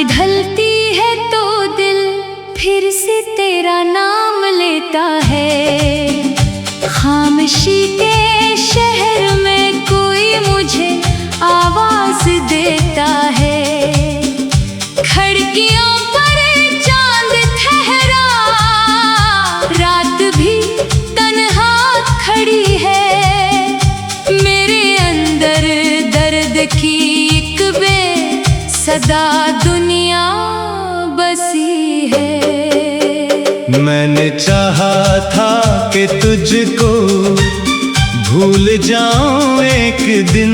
ढलती है तो दिल फिर से तेरा नाम लेता है। खामोशी के शहर में कोई मुझे आवाज देता है। खिड़कियों पर चांद ठहरा, रात भी तन्हा खड़ी है। मेरे अंदर दर्द की एक बेसदा दुनिया बसी है। मैंने चाहा था कि तुझको भूल जाऊं एक दिन,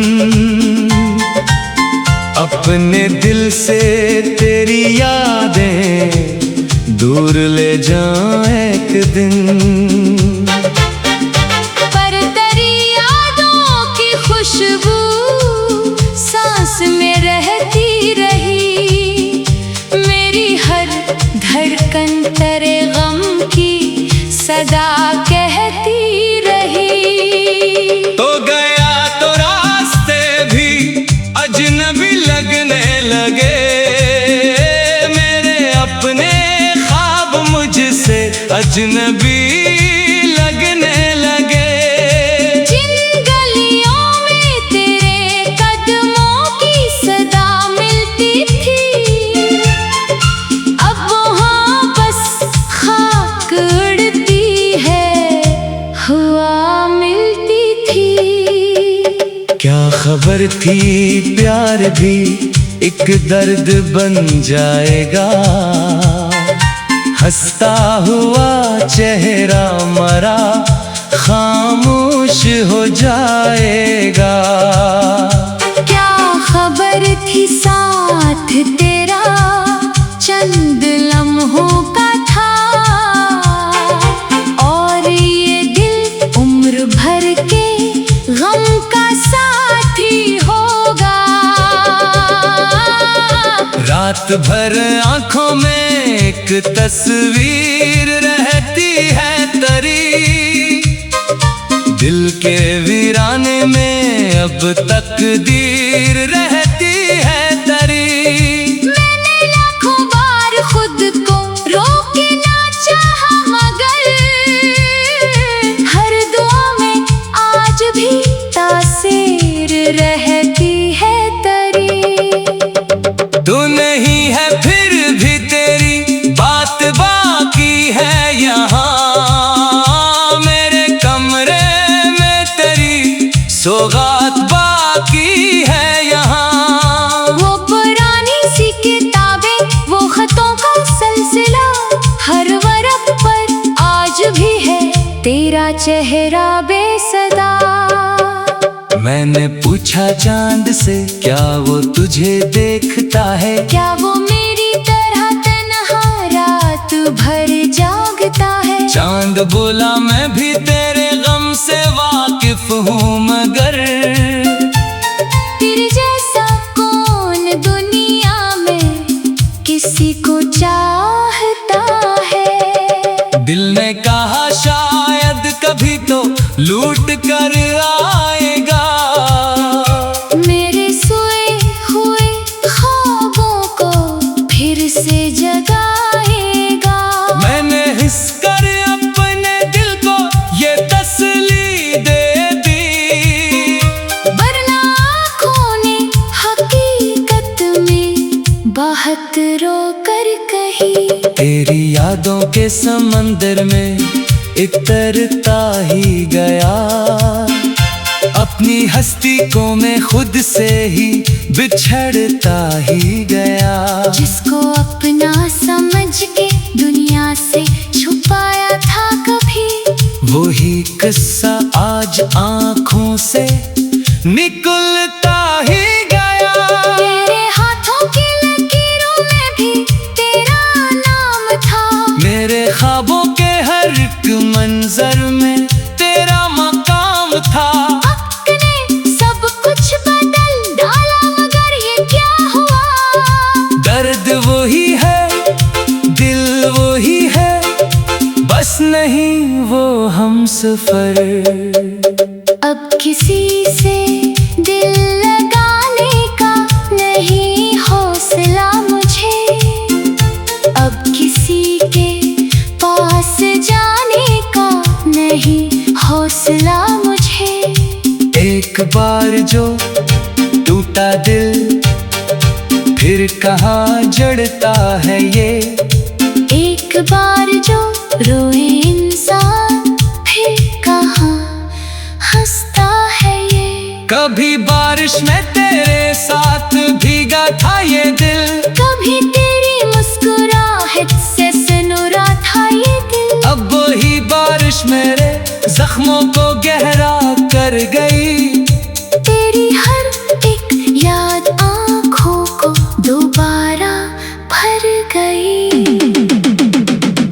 अपने दिल से तेरी यादें दूर ले जाऊं एक दिन। पर तेरी यादों की खुशबू सांस में रहती रही। मेरी हर धड़कन तेरे गम की सदा कहती रही। तो गया तो रास्ते भी अजनबी लगने लगे, मेरे अपने ख्वाब मुझसे अजनबी लगने लगे। जिन गलियों में तेरे कदमों की सदा मिलती थी, अब वहाँ बस खाक उड़ती है, हवा मिलती थी। क्या खबर थी प्यार भी एक दर्द बन जाएगा, हंसता हुआ चेहरा मरा खामोश हो जाएगा। क्या खबर थी साथ तेरा चंद लम्हों का था, और ये दिल उम्र भर के गम का साथी होगा। रात भर आंखों में एक तस्वीर रहती है तरी, दिल के वीराने में अब तकदीर रहती है तरी। मैंने लाखों बार खुद को रोकना चाहा, मगर हर दुआ में आज भी तासीर रहती है तरी। तू नहीं है फिर भी तेरी बात बाकी है यहाँ, मेरे कमरे में तेरी सौगात बाकी है यहाँ। वो पुरानी सी किताबें, वो खतों का सिलसिला, हर वर्क पर आज भी है तेरा चेहरा बेसदा। मैंने पूछा चांद से क्या वो तुझे देखता है, क्या वो मेरी तरह तन्हा रात भर जागता है। चांद बोला मैं भी तेरे गम से वाकिफ हूँ, मगर तेरे जैसा कौन दुनिया में किसी को चाहता है। दिल ने कहा शायद कभी तो लूट कर आएगा, मेरे सोए हुए ख्वाबों को फिर से जगाएगा। मैंने हिस कर अपने दिल को ये तसल्ली दे दी, वरना आँखों ने हकीकत में बहुत रो कर कही। तेरी यादों के समंदर में एक तरता ही गया, अपनी हस्ती को मैं खुद से ही बिछड़ता ही गया। जिसको अपना समझ के दुनिया से छुपाया था कभी, वही किस्सा आज आँखों से निकलता ही गया। तेरे हाथों की लकीरों में भी तेरा नाम था, मेरे ख्वाबों के हर एक मंजर में तेरा मकाम था। वक्त ने सब कुछ बदल डाला, मगर ये क्या हुआ। दर्द वही है, दिल वही है, बस नहीं वो हमसफर। अब किसी से दिल लगाने का नहीं हौसला मुझे। है। एक बार जो टूटा दिल फिर कहाँ जड़ता है ये। एक बार जो रोए इंसान फिर कहाँ हंसता है ये। कभी बारिश में तेरे साथ भीगा था ये दिल, कभी तेरी मुस्कुराहट से सिनुरा था ये दिल। अब वही बारिश मेरे जख्मों को गहरा कर गई। तेरी हर एक याद आँखों को दोबारा भर गई।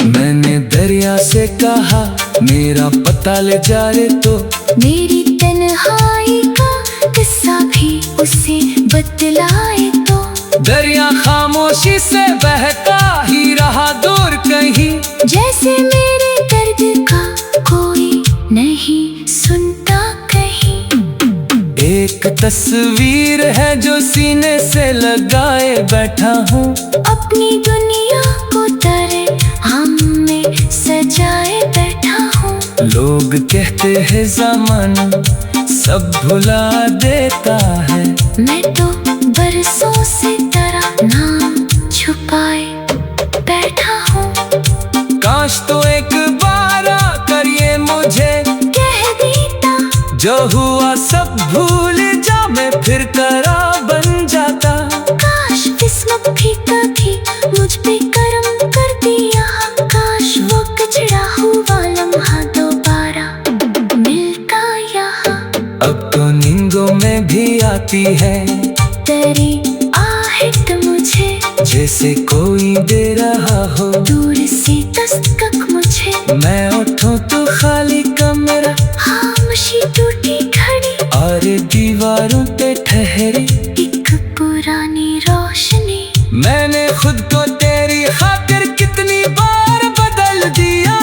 मैंने दरिया से कहा मेरा पता ले जा रे, तो मेरी तन्हाई का किस्सा भी उसे बतलाए तो। दरिया खामोशी से बहता ही रहा दूर कहीं, जैसे मेरे दर्द का कोई नहीं सुनता कहीं। एक तस्वीर है जो सीने से लगाए बैठा हूँ। अपनी दुनिया को तरह में सजाए बैठा हूँ। लोग कहते हैं ज़माना सब भुला देता है, मैं तो बरसों से तेरा नाम छुपाए बैठा हूँ। काश तो एक बार आकर ये मुझे कह देता, जो हुआ सब भूल जा, मैं फिर करा बन जाता। काश किस्मत भी कभी मुझ पे करम कर दिया। काश वो कचड़ा हुआ लम्हा दोबारा मिलता यहाँ। अब तो नींदों में भी आती है तेरी आहट मुझे, जैसे कोई दे रहा हो दूर से दस्तक मुझे। मैं उठूं तो खाली कमरा, खामोशी टूटी घड़ी और दीवारों पे ठहरी एक पुरानी रोशनी। मैंने खुद को तेरी खातिर कितनी बार बदल दिया।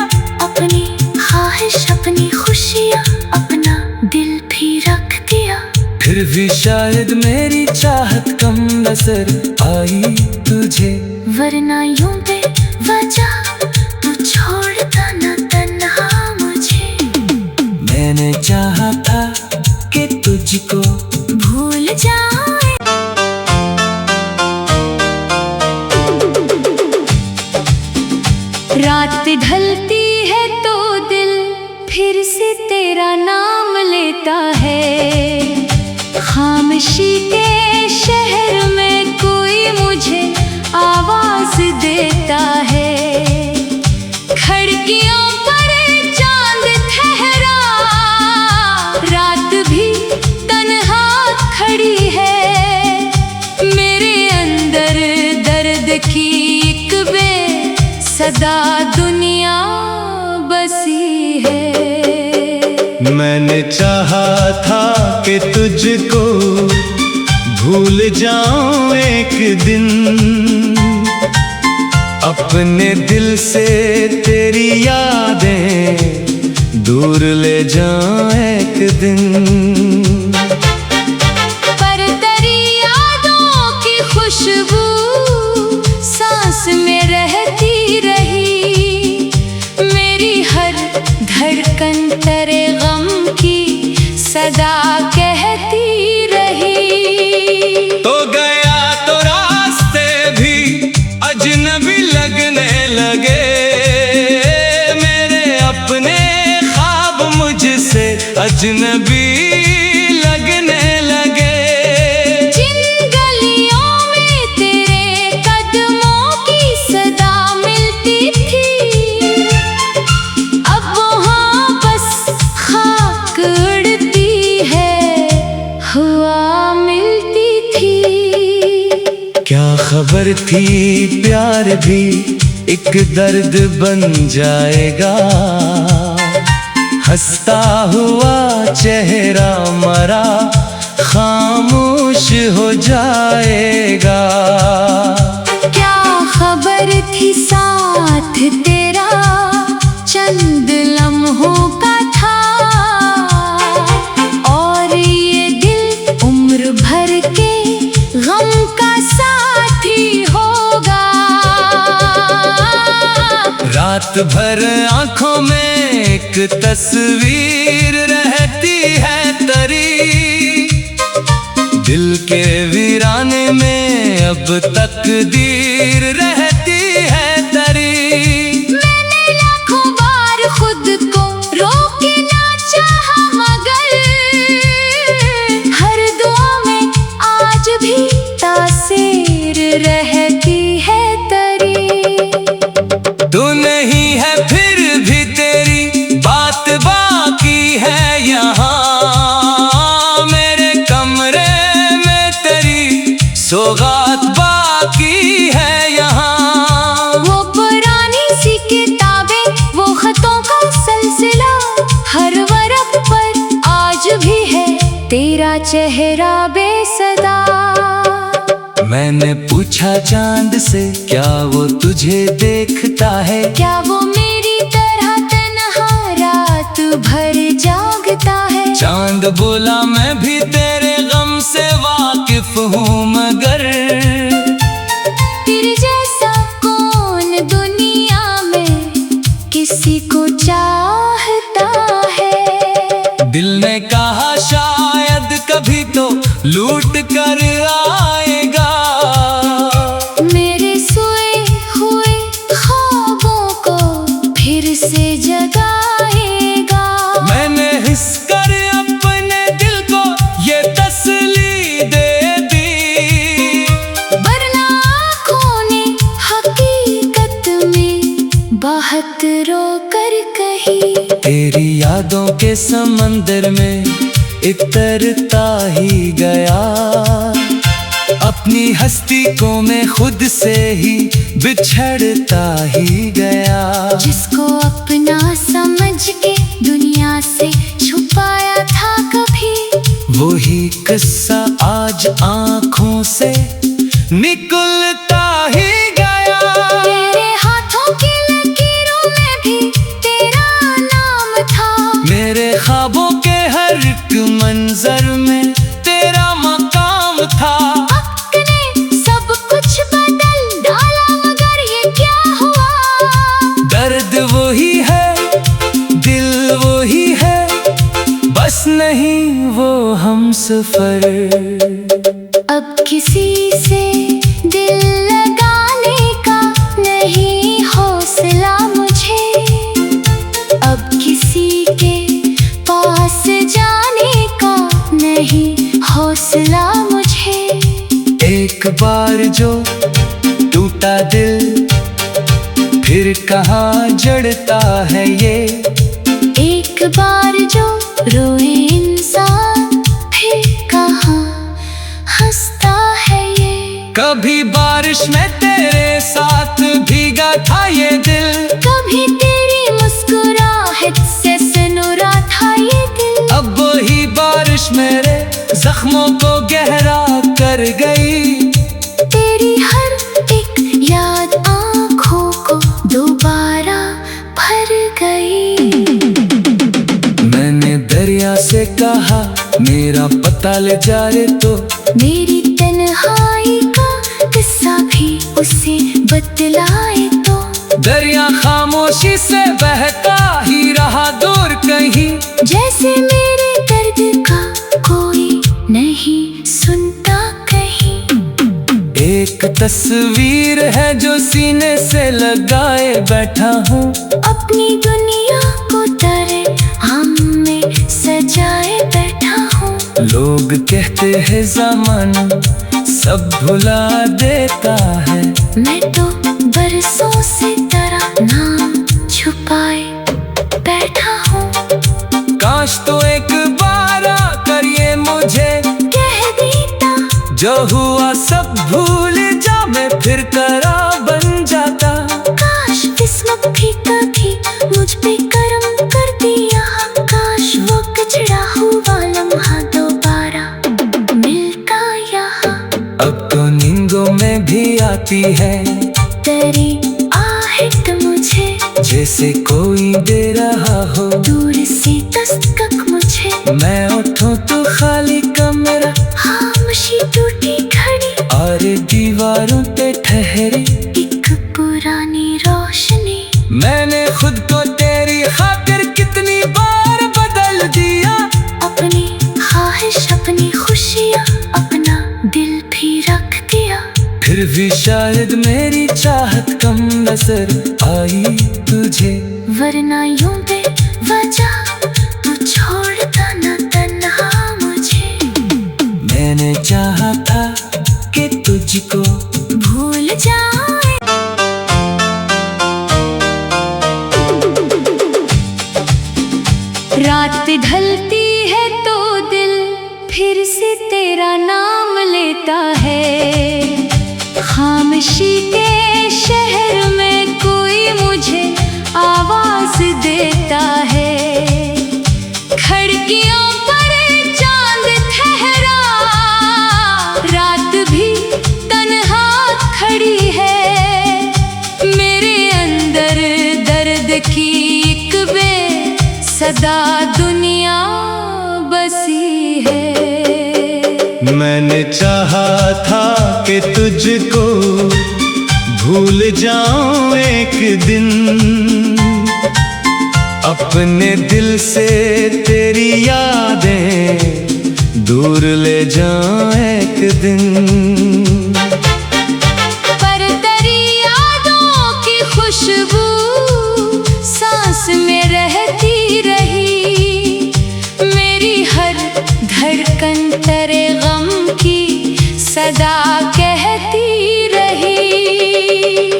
अपनी ख्वाहिश अपनी खुशियाँ अपना दिल भी रख दिया। फिर भी शायद मेरी चाहत कम नजर आई तुझे, वरना यूं बेवजह तू छोड़ता न तन्हा मुझे। मैंने चाहा था कि तुझको भूल जाए। रात ढलती है तो दिल फिर से तेरा नाम लेता है। खामोशी के शहर में कोई मुझे आवाज देता है। खिड़कियों पर चांद ठहरा, रात भी तन्हा खड़ी है। मेरे अंदर दर्द की एक बेसदा दुनिया बसी है। मैंने चाहा था कि तुझको भूल जाऊं एक दिन, अपने दिल से तेरी यादें दूर ले जाऊं एक दिन। पर तेरी यादों की खुशबू सांस में रहती रही। मेरी हर धड़कन तेरे गम की सदा कहती रही। तो गया तो रास्ते भी अजनबी लगने लगे, मेरे अपने ख्वाब मुझसे अजनबी लगने लगे। जिन गलियों में तेरे कदमों की सदा मिलती थी, अब वहाँ बस खाक उड़ती है, हवा मिलती थी। क्या खबर थी प्यार भी एक दर्द बन जाएगा, हंसता हुआ चेहरा मरा खामोश हो जाएगा। क्या खबर थी साथ तेरा चंद लम्हों का था, और ये दिल उम्र भर के गम का साथी होगा। रात भर आंखों में एक तस्वीर रहती तकदीर रहती है तरी। मैंने लाखों बार खुद को रोकना चाहा मगर हर दुआ में आज भी तासीर रहती है तरी। तू नहीं है फिर भी तेरी बात बाकी है यहाँ, मेरे कमरे में तेरी सौगात बाकी है यहाँ। वो पुरानी सी किताबें, वो खतों का सिलसिला, हर वरक पर आज भी है तेरा चेहरा बेसदा। मैंने पूछा चांद से क्या वो तुझे देखता है, क्या वो मेरी तरह तन्हा रात भर जागता है। चांद बोला मैं भी तेरे गम से वाकिफ हूँ मगर तेरे जैसा कौन दुनिया में किसी को चाहता है। दिल ने कहा शायद कभी तो लूट कर आएगा, मेरे सोए हुए ख्वाबों को फिर से जगाएगा। मैंने हिस कर अपने दिल को ये तसल्ली दे दी, वरना आँखों ने हकीकत में बहुत रो कर कही। तेरी यादों के समंदर में इतरता ही गया, अपनी हस्ती को मैं खुद से ही बिछड़ता ही गया। जिसको अपना समझ के दुनिया से छुपाया था कभी, वही किस्सा आज आँखों से निकलता ही गया। तेरे हाथों की लकीरों में भी तेरा नाम था, मेरे ख्वाबों के हर एक मंजर में तेरा मकाम था। वक्त ने सब कुछ बदल डाला मगर ये क्या हुआ। दर्द वही है, दिल वही है, बस नहीं वो हमसफर। अब किसी से दिल लगाने का नहीं हौसला मुझे, अब किसी के पास जाने का नहीं हौसला मुझे। एक बार जो टूटा दिल फिर कहाँ जड़ता है ये, एक बार जो रोए इंसान फिर कहाँ हंसता है ये। कभी बारिश में तेरे साथ भीगा था ये दिल, कभी तेरी मुस्कुराहट से सनुरा था ये दिल। अब वही बारिश मेरे जख्मों को गहरा कर गई। तेरी हर एक याद आँखों को दोबारा भर गई। मैंने दरिया से कहा मेरा पता ले जा रे, तो मेरी तन्हाई का किस्सा भी उसे बतलाए तो। दरिया खामोशी से बहता ही रहा दूर कहीं, जैसे मेरे दर्द का कोई नहीं सुनता कहीं। एक तस्वीर है जो सीने से लगाए बैठा हूँ, अपनी दुनिया को हम में सजाए बैठा हूँ। लोग कहते हैं ज़माना सब भुला देता है, मैं तो बरसों से तेरा नाम छुपाए बैठा हूँ। काश तो एक बार आकर ये मुझे कह देता, जो हुआ सब भूल जा, मैं फिर करा बन जाता। काश किस्मत भी कभी मुझ पे करम कर दिया, काश वो कचड़ा हुआ लम्हा दोबारा मिलता यहाँ। अब तो नींदों में भी आती है तेरी आहट मुझे, जैसे कोई दे रहा हो दूर से दस्तक मुझे। मैं उठूं तो खाली कमरा, खामोशी टूटी घड़ी, और दीवारों पे ठहरे एक पुरानी रोशनी। मैंने खुद को तेरी खातिर कितनी बार बदल दिया, अपनी ख्वाहिश अपनी खुशियाँ अपना दिल भी रख दिया। फिर भी शायद मेरी चाहत कम नजर आई तुझे, वरना यूं बेवजह तू छोड़ता न तन्हा मुझे। मैंने चाहा था कि तुझको भूल जाए। रात ढलती है तो दिल फिर से तेरा नाम लेता है। खामोशी के शहर में कोई मुझे आवाज देता है। खिड़कियों पर चांद ठहरा, रात भी तन्हा खड़ी है। मेरे अंदर दर्द की एक बेसदा दुनिया बसी है। मैंने चाहा था कि तुझको भूल जाऊं एक दिन, अपने दिल से तेरी यादें दूर ले जाऊं एक दिन। पर तेरी यादों की खुशबू सांस में रहती रही। मेरी हर धड़कन तेरे गम की सदा कहती रही।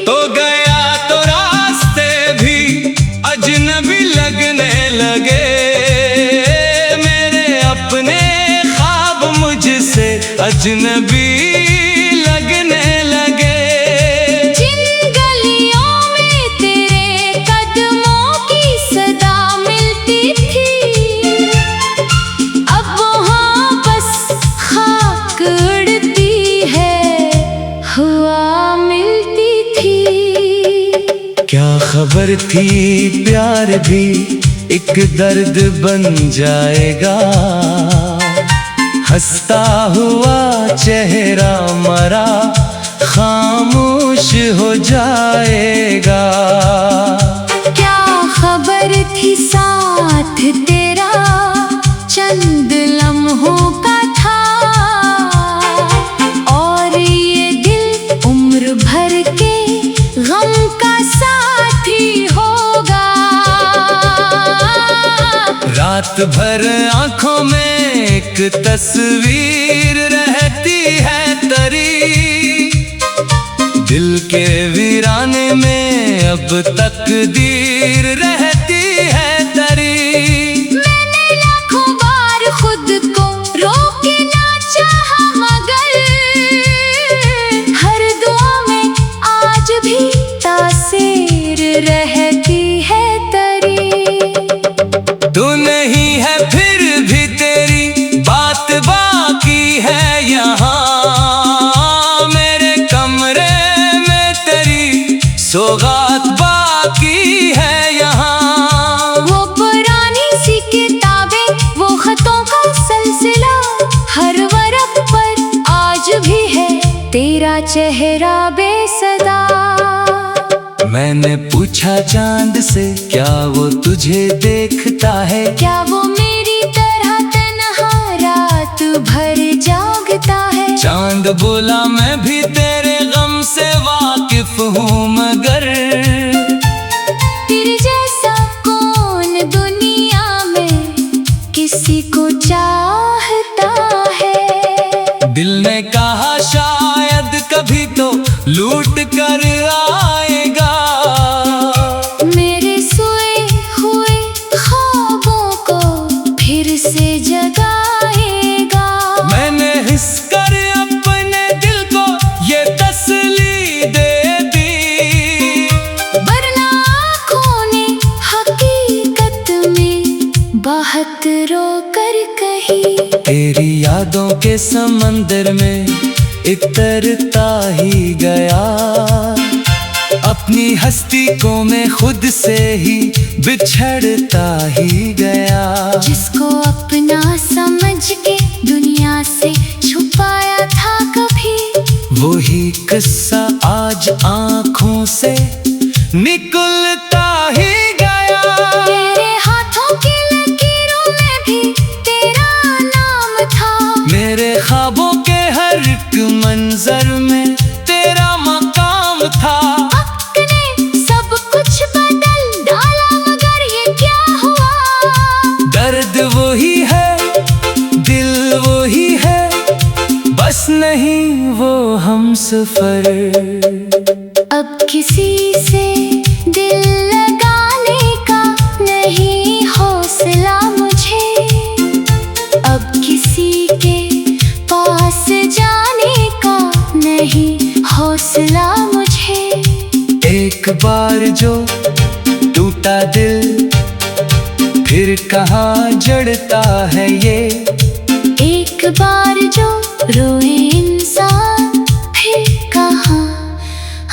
तो गया तो रास्ते भी अजनबी लगने लगे, मेरे अपने ख्वाब मुझसे अजनबी लगने लगे। जिन गलियों में तेरे कदमों की सदा मिलती थी, अब वहाँ बस खाक उड़ती है, हवा मिलती थी। क्या खबर थी प्यार भी एक दर्द बन जाएगा, हंसता हुआ चेहरा मरा खामोश हो जाएगा। क्या खबर थी साथ तेरा चंद लम्हों का था, और ये दिल उम्र भर के गम का साथी होगा। रात भर आंखों में एक तस्वीर रहती है तरी, दिल के वीराने में अब तकदीर रहती है तरी। मैंने लाखों बार खुद को रोकना चाहा, मगर हर दुआ में आज भी तासीर रहती है तरी। तू नहीं है फिर भी तेरी बात बाकी है यहाँ, मेरे कमरे में तेरी सौगात बाकी है यहाँ। वो पुरानी सी किताबें, वो खतों का सिलसिला, हर वरक पर आज भी है तेरा चेहरा बेसदा। मैंने पूछा चांद से क्या वो तुझे देखता है, क्या वो मेरी तरह तन्हा रात भर जागता है। चांद बोला मैं भी तेरे गम से वाकिफ हूँ, मगर तेरे जैसा कौन दुनिया में किसी को चाहता है। दिल ने कहा शायद कभी तो लूट कर आएगा, मेरे सोए हुए ख्वाबों को फिर से जगाएगा। मैंने हिस कर अपने दिल को ये तसल्ली दे दी, वरना आँखों ने हकीकत में बहुत रो कर कही। तेरी यादों के समंदर में इतरता ही गया, अपनी हस्ती को मैं खुद से ही बिछड़ता ही गया। जिसको अपना समझ के दुनिया से छुपाया था कभी, वही किस्सा आज आँखों से निकलता ही गया। तेरे हाथों की लकीरों में भी तेरा नाम था, मेरे ख्वाबों के हर एक मंजर में तेरा नहीं वो हम सफर। अब किसी से दिल लगाने का नहीं हौसला मुझे, अब किसी के पास जाने का नहीं हौसला मुझे। एक बार जो टूटा दिल फिर कहाँ जड़ता है ये, एक बार जो रोए इंसान फिर कहाँ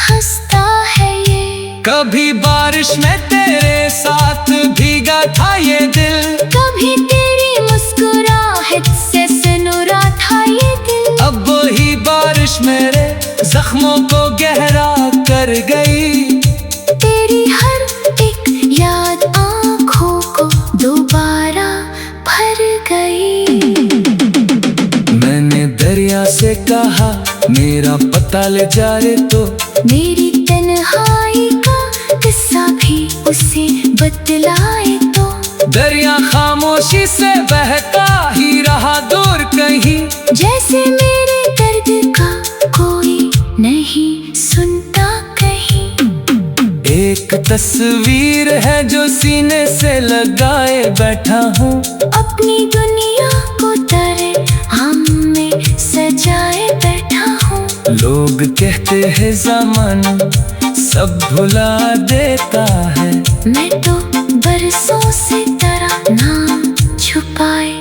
हंसता है ये। कभी बारिश में तेरे साथ भीगा था ये दिल, कभी तेरी मुस्कुराहट से सनुरा था ये दिल। अब वही बारिश मेरे जख्मों को गहरा कर गई। तेरी हर एक याद आँखों को दोबारा भर गई। मैंने दरिया से कहा मेरा पता ले जा रे, तो मेरी तन्हाई का किस्सा भी उसे बतलाए तो। दरिया खामोशी से बहता ही रहा दूर कहीं, जैसे मेरे दर्द का कोई नहीं सुनता कहीं। एक तस्वीर है जो सीने से लगाए बैठा हूँ, अपनी दुनिया को तरह में सजाए बैठा हूँ। लोग कहते हैं ज़माना सब भुला देता है, मैं तो बरसों से तेरा नाम छुपाए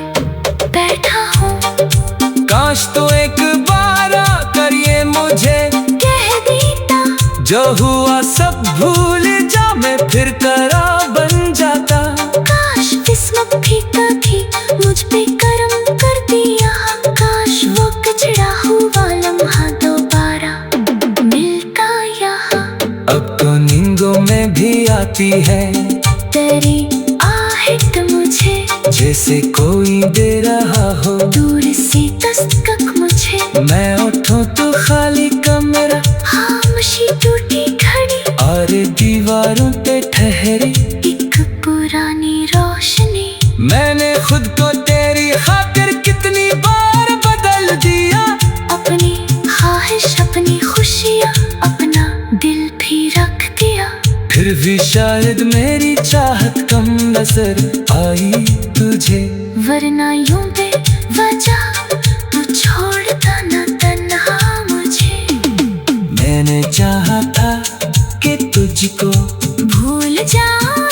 बैठा हूँ। काश तो एक बार आकर ये मुझे कह देता, जो हुआ सब भूल जा, मैं फिर करा बन जाता। काश किस्मत भी कभी मुझ पे करम कर दिया, काश वो कचड़ा हुआ लम्हा दोबारा मिलता यहाँ। अब तो नींदों में भी आती है तेरी आहट मुझे, जैसे कोई दे रहा हो दूर से दस्तक मुझे। मैं उठूं तो खाली कमरा, खामोशी टूटी घड़ी और दीवारों पे ठहरी एक पुरानी रोशनी। मैंने खुद को तेरी खातिर कितनी बार बदल दिया, अपनी ख्वाहिश अपनी खुशियाँ अपना दिल भी रख दिया। फिर भी शायद मेरी चाहत कम नजर आई तुझे, वरना यूं बेवजह तू छोड़ता न तन्हा मुझे। मैंने चाहा था कि तुझको भूल जाए।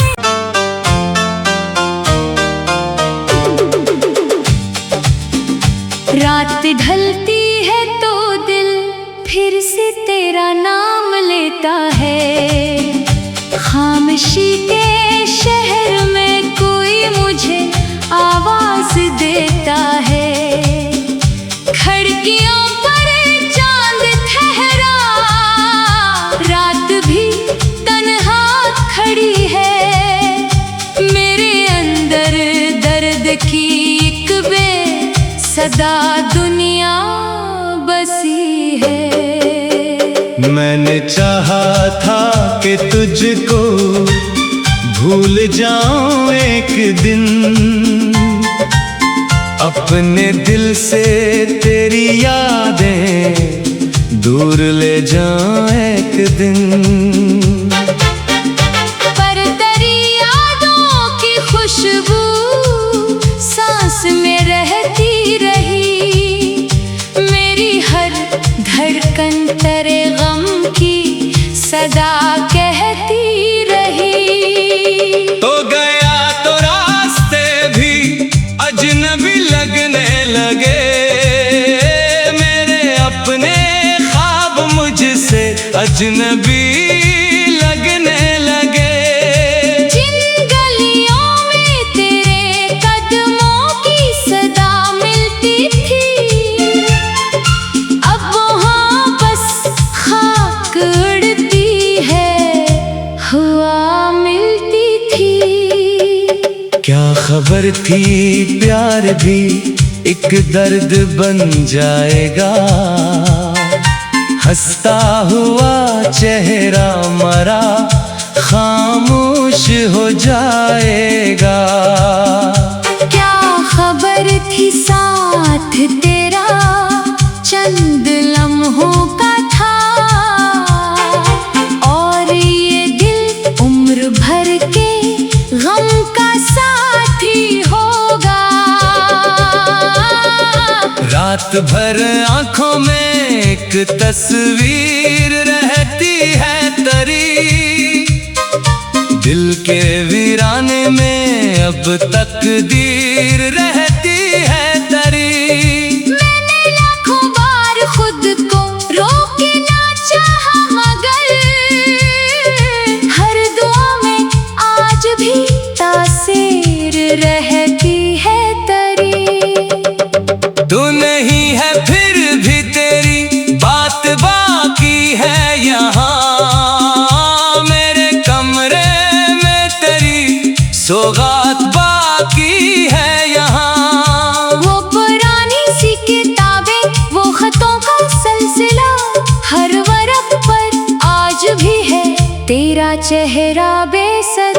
रात ढलती है तो दिल फिर से तेरा नाम लेता है। खामोशी के शहर में कोई मुझे आवाज देता है। खिड़कियों पर चांद ठहरा, रात भी तन्हा खड़ी है। मेरे अंदर दर्द की एक बेसदा दुनिया बसी है। मैंने चाहा था कि तुझको भूल जाऊं एक दिन, अपने दिल से तेरी यादें दूर ले जाऊं एक दिन। पर तेरी यादों की खुशबू सांस में रहती रही। मेरी हर धड़कन तेरे गम की सदा कहती रही। तो गया तो रास्ते भी अजनबी लगने लगे, मेरे अपने ख्वाब मुझसे अजनबी लगने लगे। जिन गलियों में तेरे कदमों की सदा मिलती थी, अब वहाँ बस खाक उड़ती है, हवा मिलती थी। क्या खबर थी प्यार भी एक दर्द बन जाएगा, हंसता हुआ चेहरा मरा खामोश हो जाएगा। क्या खबर थी साथ तेरा चंद रात भर आंखों में एक तस्वीर रहती है तरी, दिल के वीराने में अब तकदीर रहती है तरी। मैंने लाखों बार खुद को रोकना चाहा मगर हर दुआ में आज भी तासीर रहती है तरी। तू नहीं है फिर भी तेरी बात बाकी है यहाँ, मेरे कमरे में तेरी सौगात बाकी है यहाँ। वो पुरानी सी किताबें, वो खतों का सिलसिला, हर वरक पर आज भी है तेरा चेहरा बेसर।